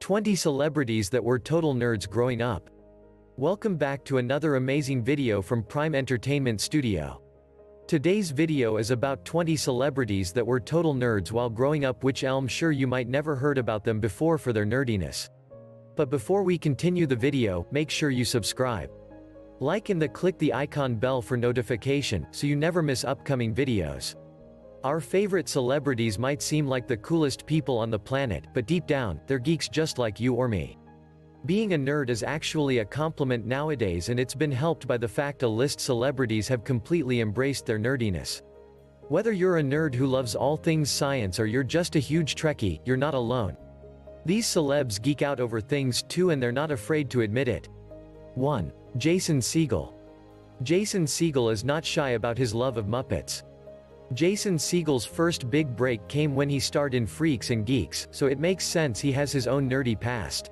20 celebrities that were total nerds growing up. Welcome back to another amazing video from Prime Entertainment Studio. Today's video is about 20 celebrities that were total nerds while growing up, which I'm sure you might never heard about them before for their nerdiness. But before we continue the video, make sure you subscribe, like and click the icon bell for notification so you never miss upcoming videos. Our favorite celebrities might seem like the coolest people on the planet, but deep down, they're geeks just like you or me. Being a nerd is actually a compliment nowadays, and it's been helped by the fact A-list celebrities have completely embraced their nerdiness. Whether you're a nerd who loves all things science or you're just a huge Trekkie, you're not alone. These celebs geek out over things too, and they're not afraid to admit it. 1. Jason Segel. Jason Segel is not shy about his love of Muppets. Jason Segel's first big break came when he starred in Freaks and Geeks, so it makes sense he has his own nerdy past.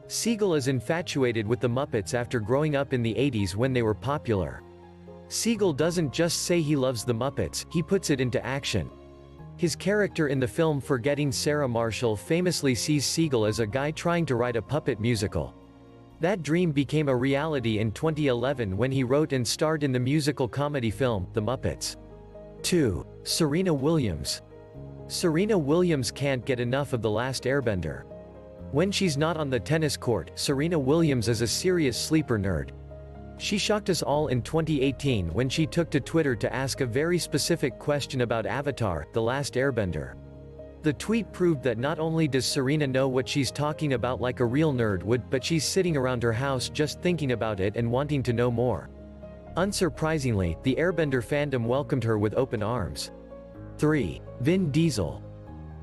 Segel is infatuated with the Muppets after growing up in the 80s when they were popular. Segel doesn't just say he loves the Muppets, he puts it into action. His character in the film Forgetting Sarah Marshall famously sees Segel as a guy trying to write a puppet musical. That dream became a reality in 2011 when he wrote and starred in the musical comedy film, The Muppets. 2. Serena Williams. Serena Williams can't get enough of The Last Airbender. When she's not on the tennis court, Serena Williams is a serious sleeper nerd. She shocked us all in 2018 when she took to Twitter to ask a very specific question about Avatar: The Last Airbender. The tweet proved that not only does Serena know what she's talking about like a real nerd would, but she's sitting around her house just thinking about it and wanting to know more. Unsurprisingly, the Airbender fandom welcomed her with open arms. 3. Vin Diesel.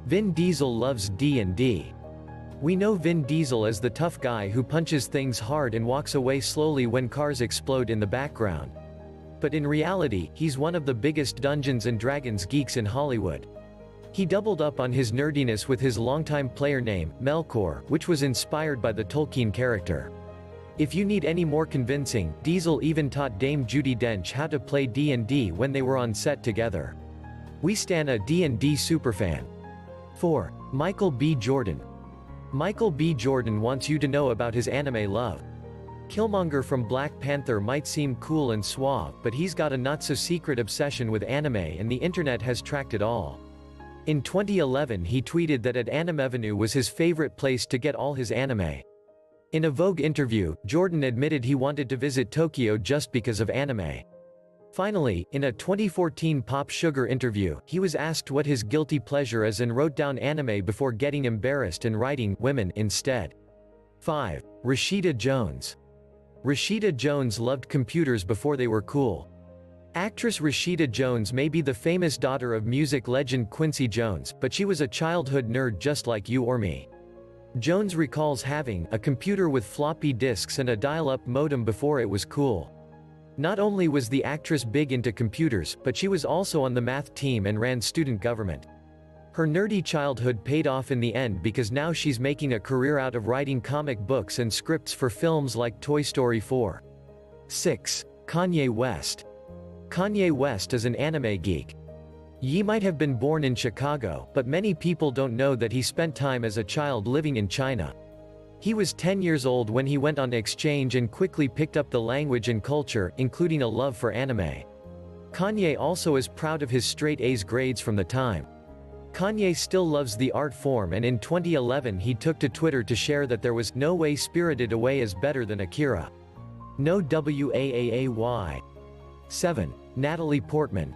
Vin Diesel loves D&D. We know Vin Diesel as the tough guy who punches things hard and walks away slowly when cars explode in the background. But in reality, he's one of the biggest Dungeons & Dragons geeks in Hollywood. He doubled up on his nerdiness with his longtime player name, Melkor, which was inspired by the Tolkien character. If you need any more convincing, Diesel even taught Dame Judi Dench how to play D&D when they were on set together. We stan a D&D superfan. 4. Michael B. Jordan. Michael B. Jordan wants you to know about his anime love. Killmonger from Black Panther might seem cool and suave, but he's got a not-so-secret obsession with anime, and the internet has tracked it all. In 2011 he tweeted that at Anime Avenue was his favorite place to get all his anime. In a Vogue interview, Jordan admitted he wanted to visit Tokyo just because of anime. Finally, in a 2014 Pop Sugar interview, he was asked what his guilty pleasure is and wrote down anime before getting embarrassed and writing women instead. 5. Rashida Jones. Rashida Jones loved computers before they were cool. Actress Rashida Jones may be the famous daughter of music legend Quincy Jones, but she was a childhood nerd just like you or me. Jones recalls having a computer with floppy disks and a dial-up modem before it was cool. Not only was the actress big into computers, but she was also on the math team and ran student government. Her nerdy childhood paid off in the end because now she's making a career out of writing comic books and scripts for films like Toy Story 4. 6. Kanye West. Kanye West is an anime geek. Ye might have been born in Chicago, but many people don't know that he spent time as a child living in China. He was 10 years old when he went on exchange and quickly picked up the language and culture, including a love for anime. Kanye also is proud of his straight A's grades from the time. Kanye still loves the art form, and in 2011 he took to Twitter to share that there was no way Spirited Away is better than Akira. No WAAAY. 7. Natalie Portman.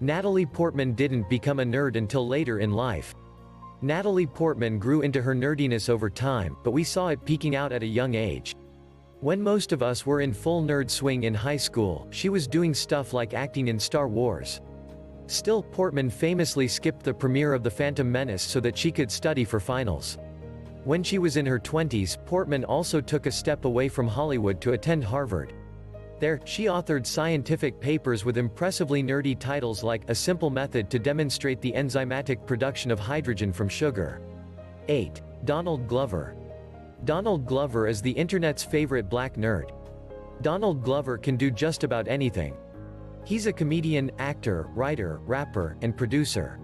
Natalie Portman didn't become a nerd until later in life. Natalie Portman grew into her nerdiness over time, but we saw it peaking out at a young age. When most of us were in full nerd swing in high school, she was doing stuff like acting in Star Wars. Still, Portman famously skipped the premiere of The Phantom Menace so that she could study for finals. When she was in her 20s, Portman also took a step away from Hollywood to attend Harvard. There, she authored scientific papers with impressively nerdy titles like A Simple Method to Demonstrate the Enzymatic Production of Hydrogen from Sugar. 8. Donald Glover. Donald Glover is the internet's favorite black nerd. Donald Glover can do just about anything. He's a comedian, actor, writer, rapper, and producer.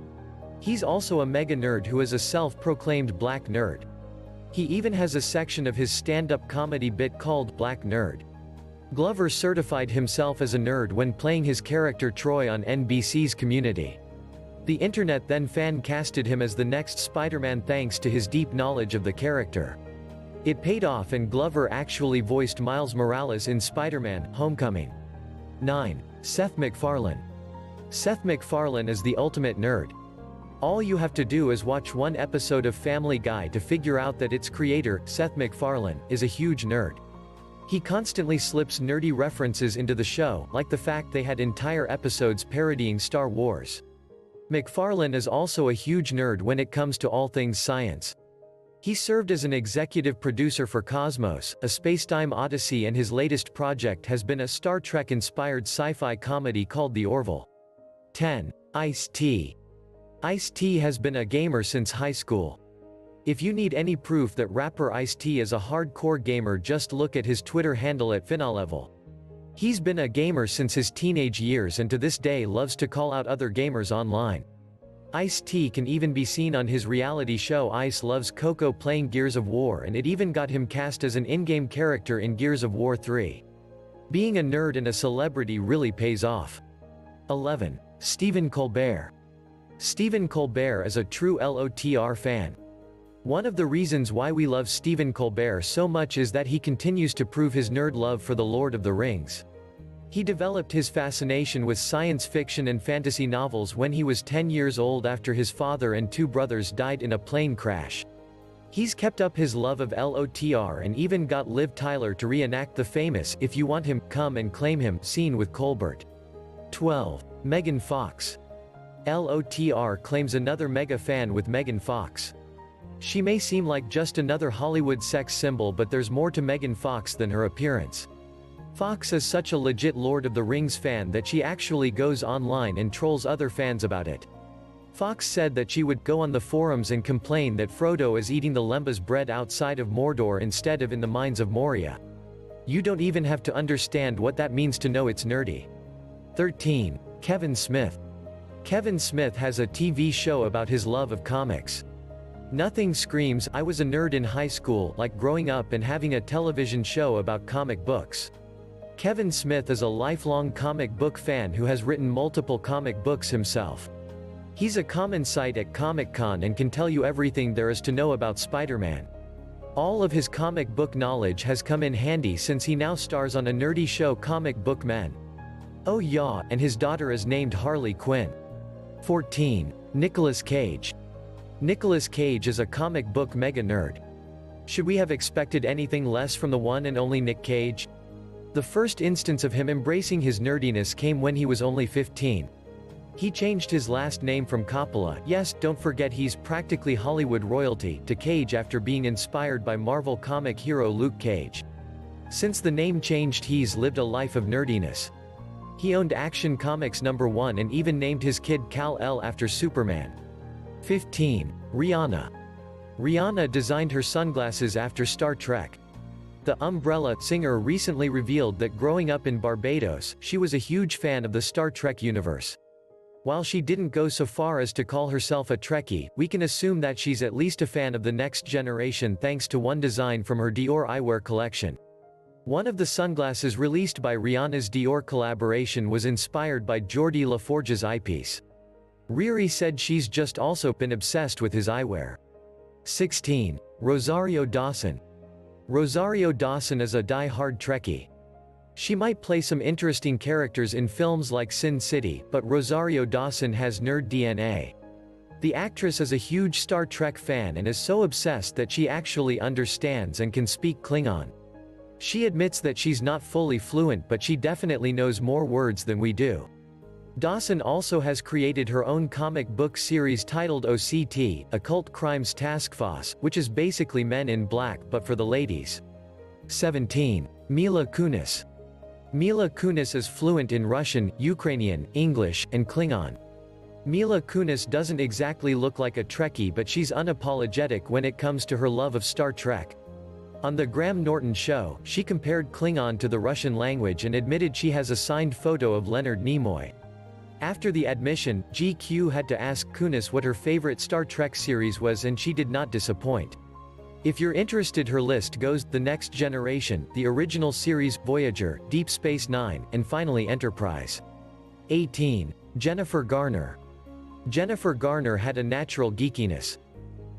He's also a mega nerd who is a self-proclaimed black nerd. He even has a section of his stand-up comedy bit called Black Nerd. Glover certified himself as a nerd when playing his character Troy on NBC's Community. The internet then fan-casted him as the next Spider-Man thanks to his deep knowledge of the character. It paid off and Glover actually voiced Miles Morales in Spider-Man: Homecoming. 9. Seth MacFarlane. Seth MacFarlane is the ultimate nerd. All you have to do is watch one episode of Family Guy to figure out that its creator, Seth MacFarlane, is a huge nerd. He constantly slips nerdy references into the show, like the fact they had entire episodes parodying Star Wars. MacFarlane is also a huge nerd when it comes to all things science. He served as an executive producer for Cosmos, a Spacetime Odyssey, and his latest project has been a Star Trek-inspired sci-fi comedy called The Orville. 10. Ice-T. Ice-T has been a gamer since high school. If you need any proof that rapper Ice-T is a hardcore gamer, just look at his Twitter handle at Finalevel. He's been a gamer since his teenage years and to this day loves to call out other gamers online. Ice-T can even be seen on his reality show Ice Loves Coco playing Gears of War, and it even got him cast as an in-game character in Gears of War 3. Being a nerd and a celebrity really pays off. 11. Stephen Colbert. Stephen Colbert is a true LOTR fan. One of the reasons why we love Stephen Colbert so much is that he continues to prove his nerd love for The Lord of the Rings. He developed his fascination with science fiction and fantasy novels when he was 10 years old after his father and two brothers died in a plane crash. He's kept up his love of LOTR and even got Liv Tyler to reenact the famous "If You Want Him, Come and Claim Him" scene with Colbert. 12. Megan Fox. LOTR claims another mega fan with Megan Fox. She may seem like just another Hollywood sex symbol, but there's more to Megan Fox than her appearance. Fox is such a legit Lord of the Rings fan that she actually goes online and trolls other fans about it. Fox said that she would go on the forums and complain that Frodo is eating the Lembas bread outside of Mordor instead of in the mines of Moria. You don't even have to understand what that means to know it's nerdy. 13. Kevin Smith. Kevin Smith has a TV show about his love of comics. Nothing screams "I was a nerd in high school" like growing up and having a television show about comic books. Kevin Smith is a lifelong comic book fan who has written multiple comic books himself. He's a common sight at Comic-Con and can tell you everything there is to know about Spider-Man. All of his comic book knowledge has come in handy since he now stars on a nerdy show Comic Book Men. Oh yeah, and his daughter is named Harley Quinn. 14. Nicolas Cage. Nicolas Cage is a comic book mega nerd. Should we have expected anything less from the one and only Nick Cage? The first instance of him embracing his nerdiness came when he was only 15. He changed his last name from Coppola, yes, don't forget he's practically Hollywood royalty, to Cage after being inspired by Marvel comic hero Luke Cage. Since the name changed, he's lived a life of nerdiness. He owned Action Comics #1 and even named his kid Kal-El after Superman. 15. Rihanna. Rihanna designed her sunglasses after Star Trek. The Umbrella singer recently revealed that growing up in Barbados, she was a huge fan of the Star Trek universe. While she didn't go so far as to call herself a Trekkie, we can assume that she's at least a fan of the next generation thanks to one design from her Dior eyewear collection. One of the sunglasses released by Rihanna's Dior collaboration was inspired by Geordie LaForge's eyepiece. Riri said she's just also been obsessed with his eyewear. 16. Rosario Dawson. Rosario Dawson is a die-hard Trekkie. She might play some interesting characters in films like Sin City, but Rosario Dawson has nerd DNA. The actress is a huge Star Trek fan and is so obsessed that she actually understands and can speak Klingon. She admits that she's not fully fluent, but she definitely knows more words than we do. Dawson also has created her own comic book series titled OCT, Occult Crimes Task Force, which is basically Men in Black but for the ladies. 17. Mila Kunis. Mila Kunis is fluent in Russian, Ukrainian, English, and Klingon. Mila Kunis doesn't exactly look like a Trekkie, but she's unapologetic when it comes to her love of Star Trek. On the Graham Norton show, she compared Klingon to the Russian language and admitted she has a signed photo of Leonard Nimoy. After the admission, GQ had to ask Kunis what her favorite Star Trek series was, and she did not disappoint. If you're interested, her list goes The Next Generation, the original series, Voyager, Deep Space Nine, and finally Enterprise. 18. Jennifer Garner. Jennifer Garner had a natural geekiness.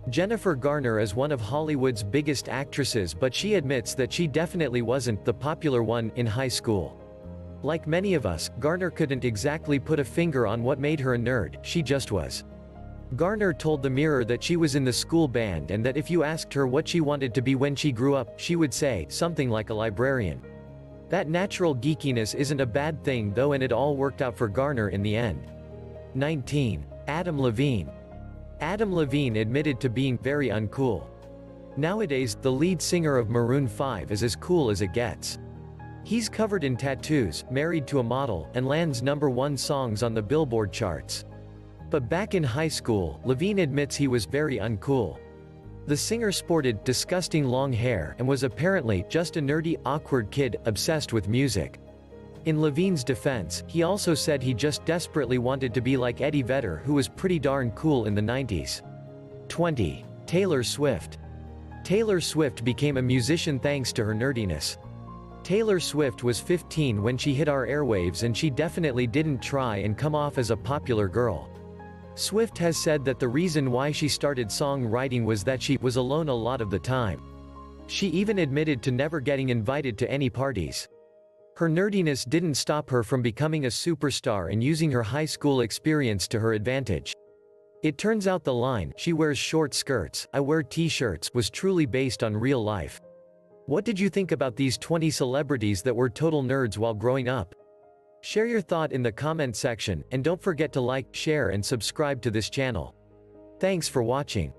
Jennifer Garner is one of Hollywood's biggest actresses, but she admits that she definitely wasn't the popular one in high school. Like many of us, Garner couldn't exactly put a finger on what made her a nerd, she just was. Garner told the Mirror that she was in the school band and that if you asked her what she wanted to be when she grew up, she would say something like a librarian. That natural geekiness isn't a bad thing though, and it all worked out for Garner in the end. 19. Adam Levine. Adam Levine admitted to being very uncool. Nowadays, the lead singer of Maroon 5 is as cool as it gets. He's covered in tattoos, married to a model, and lands #1 songs on the Billboard charts. But back in high school, Levine admits he was very uncool. The singer sported disgusting long hair and was apparently just a nerdy, awkward kid, obsessed with music. In Levine's defense, he also said he just desperately wanted to be like Eddie Vedder, who was pretty darn cool in the 90s. 20. Taylor Swift. Taylor Swift became a musician thanks to her nerdiness. Taylor Swift was 15 when she hit our airwaves, and she definitely didn't try and come off as a popular girl. Swift has said that the reason why she started songwriting was that she was alone a lot of the time. She even admitted to never getting invited to any parties. Her nerdiness didn't stop her from becoming a superstar and using her high school experience to her advantage. It turns out the line, "She wears short skirts, I wear t-shirts," was truly based on real life. What did you think about these 20 celebrities that were total nerds while growing up? Share your thought in the comment section, and don't forget to like, share and subscribe to this channel. Thanks for watching.